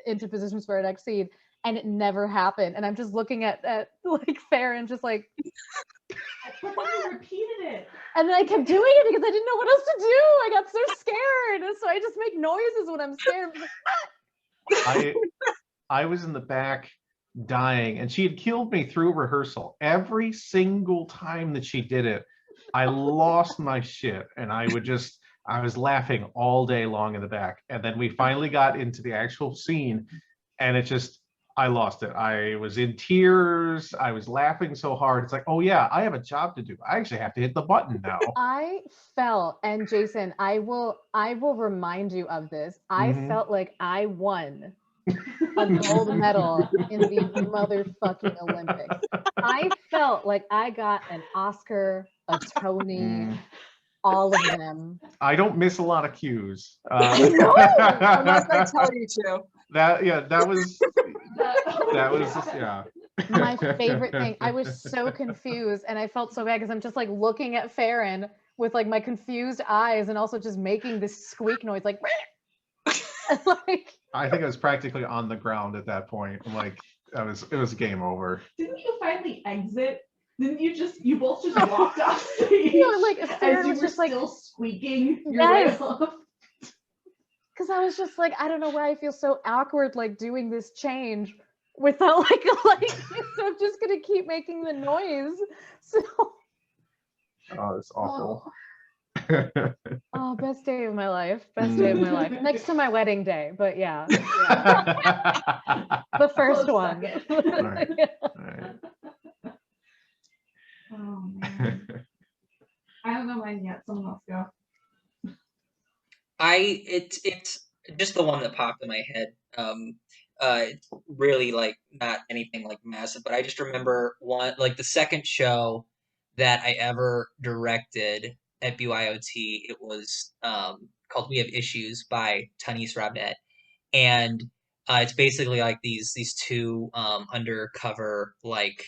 into positions for our next scene. And it never happened. And I'm just looking at like Farron just like, But then you repeated it. and then I kept doing it because I didn't know what else to do. I got so scared. And so I just make noises when I'm scared. I'm like, I was in the back dying, and she had killed me through rehearsal. Every single time that she did it, I lost my shit, and I was laughing all day long in the back. And then we finally got into the actual scene, and I lost it. I was in tears. I was laughing so hard. It's like, oh yeah, I have a job to do. I actually have to hit the button now. I felt, and Jason, I will remind you of this. I felt like I won a gold medal in the motherfucking Olympics. I felt like I got an Oscar, a Tony, all of them. I don't miss a lot of cues. No! Unless I tell you to. That was yeah. My favorite thing. I was so confused and I felt so bad because I'm just like looking at Farron with like my confused eyes and also just making this squeak noise like, like I think I was practically on the ground at that point. Like it was game over. Didn't you finally exit? Didn't you both just walked off stage? You know, like as you was were just like still squeaking your way off? Because I was just like, I don't know why I feel so awkward like doing this change without like a light. So I'm just gonna keep making the noise. So oh, it's awful. Oh, best day of my life. Best day of my life. Next to my wedding day, but yeah. The first one. All right. All right. Oh man. I don't know mine yet. Someone else go. It's just the one that popped in my head. It's really like not anything like massive, but I just remember the second show that I ever directed at BYOT. It was called "We Have Issues" by Tanis Robnet, and it's basically like these two undercover like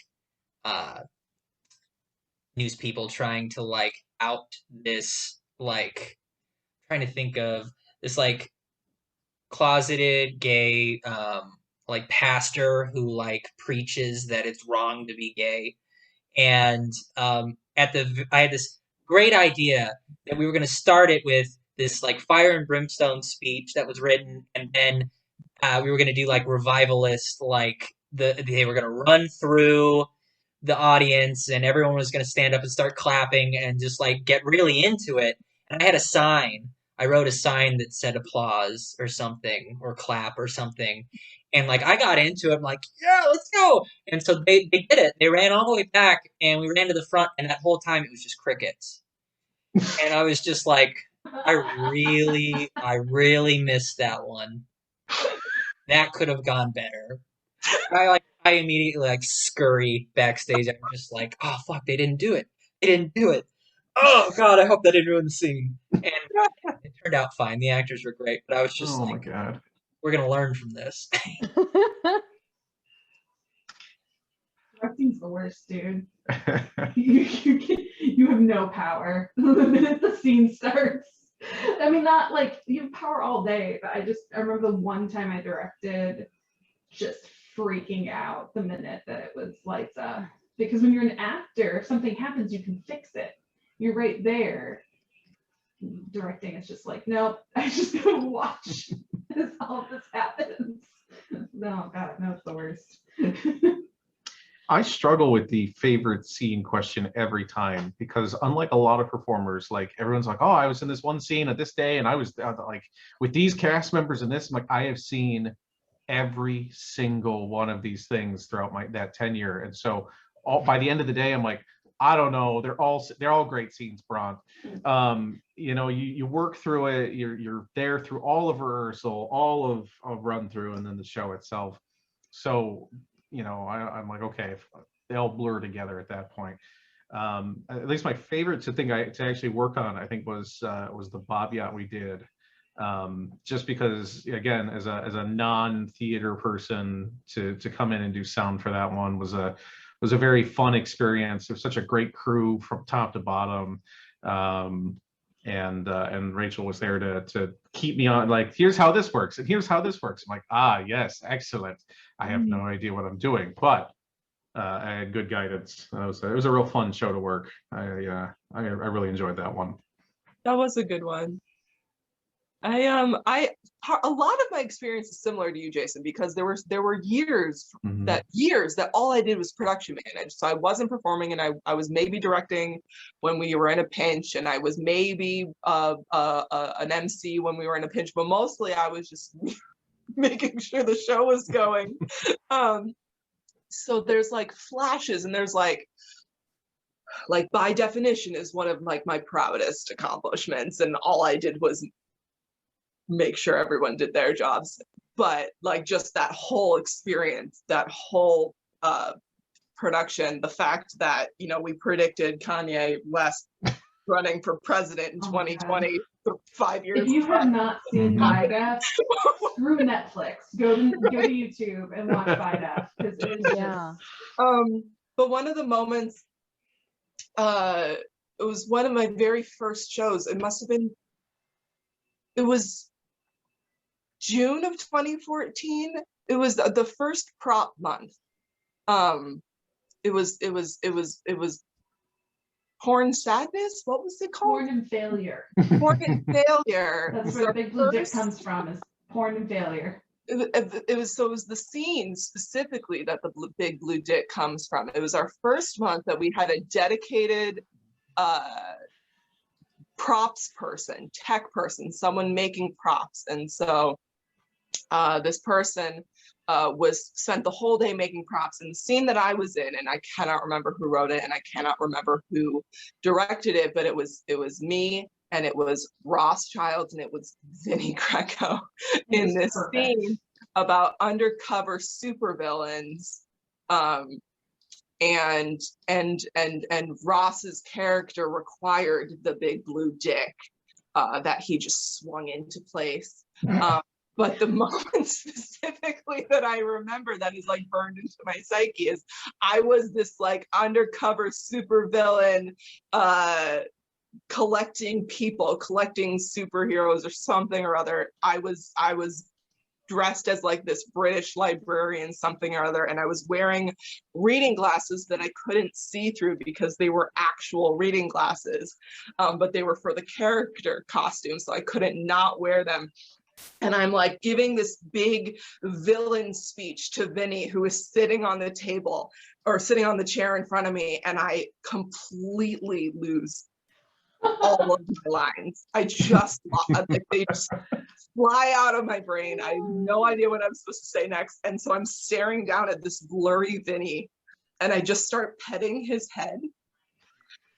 news people trying to like out this like trying to think of this like closeted gay like pastor who like preaches that it's wrong to be gay. And I had this great idea that we were going to start it with this like fire and brimstone speech that was written, and then we were going to do like revivalist, like they were going to run through the audience and everyone was going to stand up and start clapping and just like get really into it. And I had a sign. I wrote a sign that said applause or something, or clap or something. And like I got into it. I'm like, yeah, let's go. And so they did it. They ran all the way back and we ran to the front, and that whole time it was just crickets. And I was just like, I really missed that one. That could have gone better. I immediately like scurry backstage. I'm just like, oh fuck, they didn't do it. They didn't do it. Oh god, I hope that didn't ruin the scene. And it turned out fine. The actors were great, but I was just oh my god, we're gonna learn from this. That seems the worst, dude. You have no power the minute the scene starts. I mean, not like you have power all day, but I remember the one time I directed just freaking out the minute that it was lights up. Because when you're an actor, if something happens, you can fix it. You're right there. Directing is just like, nope, I just gotta watch as all of this happens. No, God, no, it's the worst. I struggle with the favorite scene question every time, because unlike a lot of performers, like everyone's like, oh, I was in this one scene at this day and I was like with these cast members in this. I'm like, I have seen every single one of these things throughout that tenure. And so by the end of the day, I'm like, I don't know, they're all great scenes, Bront. You know, you work through it, you're there through all of rehearsal, all of run through, and then the show itself. So you know, I'm like, okay, they all blur together at that point. At least my favorite to actually work on, I think, was the BYOT we did. Just because, again, as a non-theater person, to come in and do sound for that one was a very fun experience. It was such a great crew from top to bottom. And Rachel was there to keep me on, like, here's how this works and here's how this works. I'm like, ah, yes, excellent. I have no idea what I'm doing, but I had good guidance. It was a real fun show to work. I really enjoyed that one. That was a good one. A lot of my experience is similar to you, Jason, because there were years that all I did was production manage. So I wasn't performing, and I was maybe directing when we were in a pinch, and I was maybe an MC when we were in a pinch, but mostly I was just making sure the show was going. So there's like flashes, and there's like by definition is one of like my proudest accomplishments, and all I did was make sure everyone did their jobs. But like just that whole experience, that whole production, the fact that, you know, we predicted Kanye West running for president in 2020 5 years. If you have not seen BYOT, screw Netflix. Go to YouTube and watch BYOT, because it is just... But one of the moments, it was one of my very first shows. It was June of 2014. It was the first prop month. It was Porn Sadness. What was it called? Porn and Failure. Porn and Failure. That's where Big Blue Dick comes from, is Porn and Failure. It was the scene specifically that the Big Blue Dick comes from. It was our first month that we had a dedicated props person, tech person, someone making props. And so this person was spent the whole day making props. And the scene that I was in, and I cannot remember who wrote it, and I cannot remember who directed it, but it was me, and it was Rothschild, and it was Vinnie Greco in this scene about undercover supervillains. And Ross's character required the big blue dick that he just swung into place. But the moment specifically that I remember that is like burned into my psyche is I was this like undercover supervillain collecting superheroes or something or other. I was dressed as like this British librarian something or other, and I was wearing reading glasses that I couldn't see through because they were actual reading glasses, but they were for the character costume, so I couldn't not wear them. And I'm like giving this big villain speech to Vinny, who is sitting on the table or sitting on the chair in front of me, and I completely lose all of my lines. I just like they just fly out of my brain. I have no idea what I'm supposed to say next. And so I'm staring down at this blurry Vinny, and I just start petting his head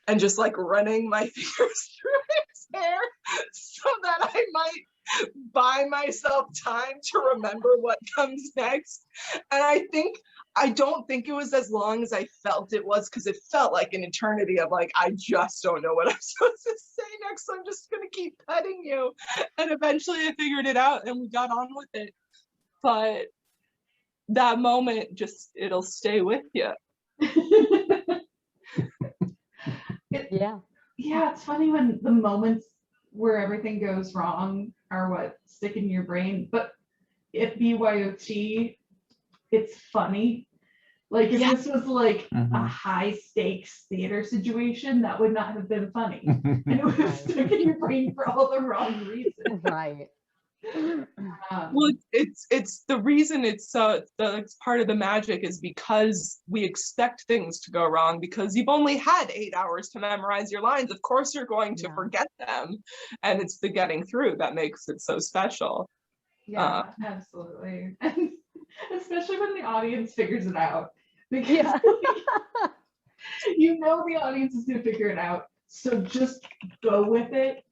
and just like running my fingers through his hair so that I might buy myself time to remember what comes next. And I don't think it was as long as I felt it was, because it felt like an eternity of like, I just don't know what I'm supposed to say next, so I'm just gonna keep petting you. And eventually I figured it out and we got on with it. But that moment, just, it'll stay with you. Yeah. Yeah, it's funny when the moments where everything goes wrong are what stick in your brain. But at BYOT, it's funny. Like if this was like a high stakes theater situation, that would not have been funny. And it would have stuck in your brain for all the wrong reasons. Right. Well, it's the reason it's part of the magic is because we expect things to go wrong because you've only had 8 hours to memorize your lines. Of course, you're going to forget them, and it's the getting through that makes it so special. Yeah, absolutely. And especially when the audience figures it out, because you know the audience is going to figure it out. So just go with it.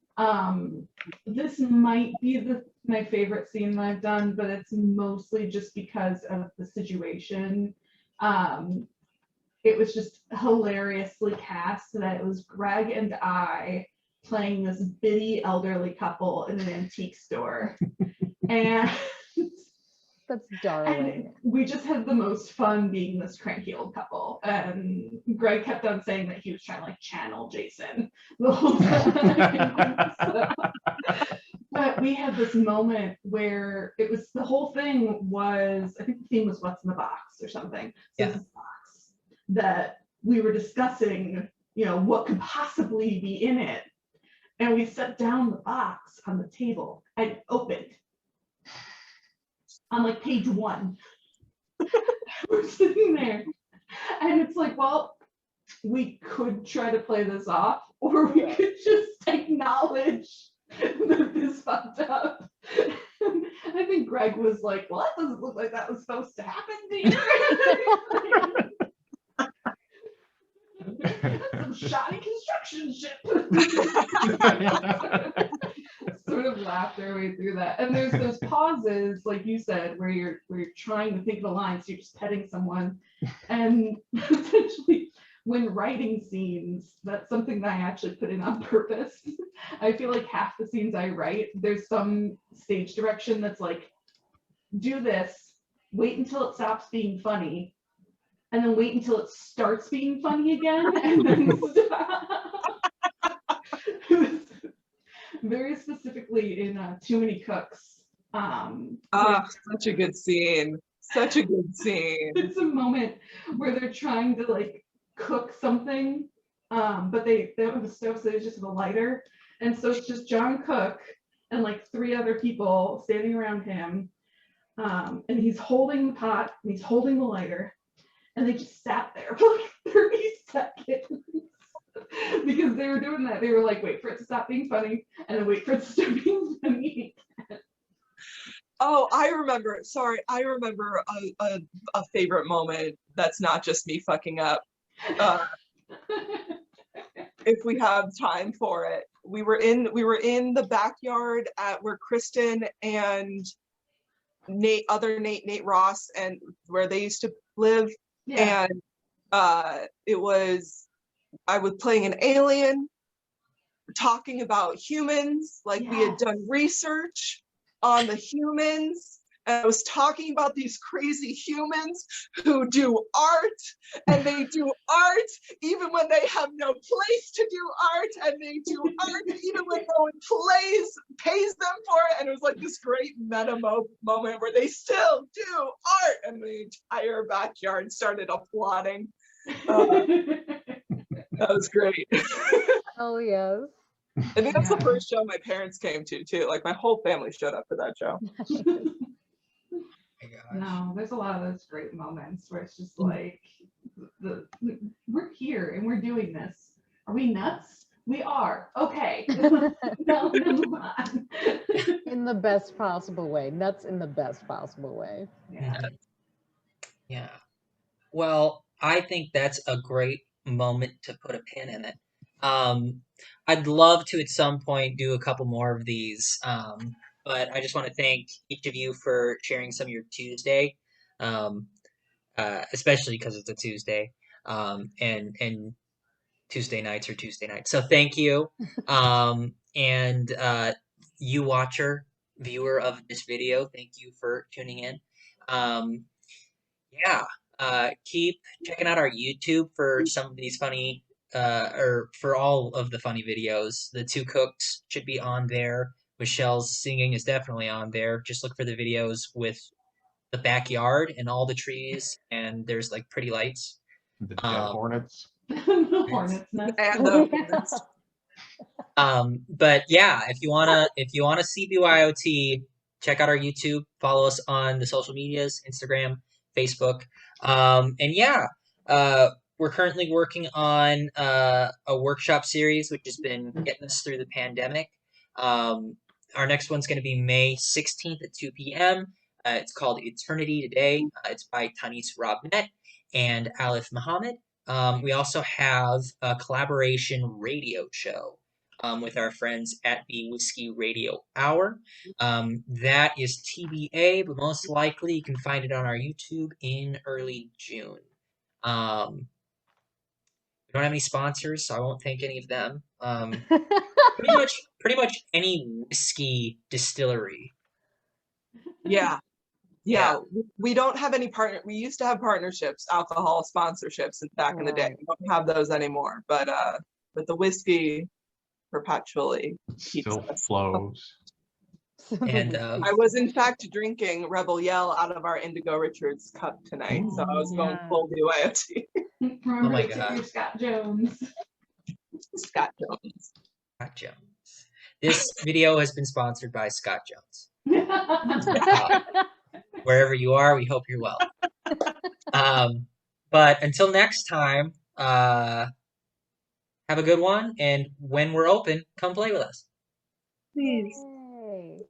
This might be my favorite scene I've done, but it's mostly just because of the situation. It was just hilariously cast that it was Greg and I playing this bitty elderly couple in an antique store. And that's darling. And we just had the most fun being this cranky old couple. And Greg kept on saying that he was trying to like channel Jason the whole time. But we had this moment where it was the whole thing was, I think the theme was what's in the box or something. So this box that we were discussing, you know, what could possibly be in it. And we set down the box on the table and opened. On like page 1. We're sitting there and it's like, well, we could try to play this off or we could just acknowledge that this fucked up. I think Greg was like, well, that doesn't look like that was supposed to happen to you. Some shoddy construction shit. Sort of laughed our way through that. And there's those pauses, like you said, where you're trying to think of a line, so you're just petting someone. And essentially, when writing scenes, that's something that I actually put in on purpose. I feel like half the scenes I write, there's some stage direction that's like, do this, wait until it stops being funny, and then wait until it starts being funny again, and then stop. Very specifically in Too Many Cooks. Such a good scene. Such a good scene. It's a moment where they're trying to like cook something, but they don't have a stove, so they just have a lighter. And so it's just John Cook and like 3 other people standing around him. And he's holding the pot and he's holding the lighter. And they just sat there for like 30 seconds. Because they were doing that. They were like, wait for it to stop being funny, and then wait for it to start being funny again. Oh, I remember. Sorry, I remember a favorite moment that's not just me fucking up. If we have time for it, we were in the backyard at where Kristen and Nate Ross and where they used to live, and it was. I was playing an alien, talking about humans, like we had done research on the humans, and I was talking about these crazy humans who do art, and they do art even when they have no place to do art, and they do art even when no one pays them for it, and it was like this great meta moment where they still do art, and the entire backyard started applauding. That was great. Oh, yes. I think that's the first show my parents came to, too. Like, my whole family showed up for that show. No, there's a lot of those great moments where it's just like, we're here and we're doing this. Are we nuts? We are. Okay. Now move on. In the best possible way. Nuts in the best possible way. Yeah. Well, I think that's a great moment to put a pin in it. I'd love to at some point do a couple more of these, but I just want to thank each of you for sharing some of your Tuesday, especially because it's a Tuesday, and Tuesday nights are Tuesday nights. So thank you, and you watcher, viewer of this video, thank you for tuning in. Yeah. Keep checking out our YouTube for some of these funny, or for all of the funny videos. The two cooks should be on there. Michelle's singing is definitely on there. Just look for the videos with the backyard and all the trees, and there's like pretty lights. The dead hornets. The hornet's nest. And the But yeah, if you wanna see BYOT, check out our YouTube, follow us on the social medias, Instagram, Facebook. And yeah, we're currently working on a workshop series which has been getting us through the pandemic. Our next one's going to be May 16th at 2 p.m. It's called Eternity Today. It's by Tanis Robnet and Alif Muhammad. We also have a collaboration radio show with our friends at the Whiskey Radio Hour. That is TBA, but most likely you can find it on our YouTube in early June. We don't have any sponsors, so I won't thank any of them. Pretty much any whiskey distillery. Yeah. We don't have any partner. We used to have partnerships, alcohol sponsorships back in the day. We don't have those anymore, but the whiskey perpetually keeps Still us. flows. And I was in fact drinking Rebel Yell out of our Indigo Richards cup tonight, so I was going full BYOT. Remember my to tip God. your Scott Jones. Scott Jones. Scott Jones. This video has been sponsored by Scott Jones. Wherever you are, we hope you're well. But until next time, have a good one, and when we're open, come play with us. Please. Yay.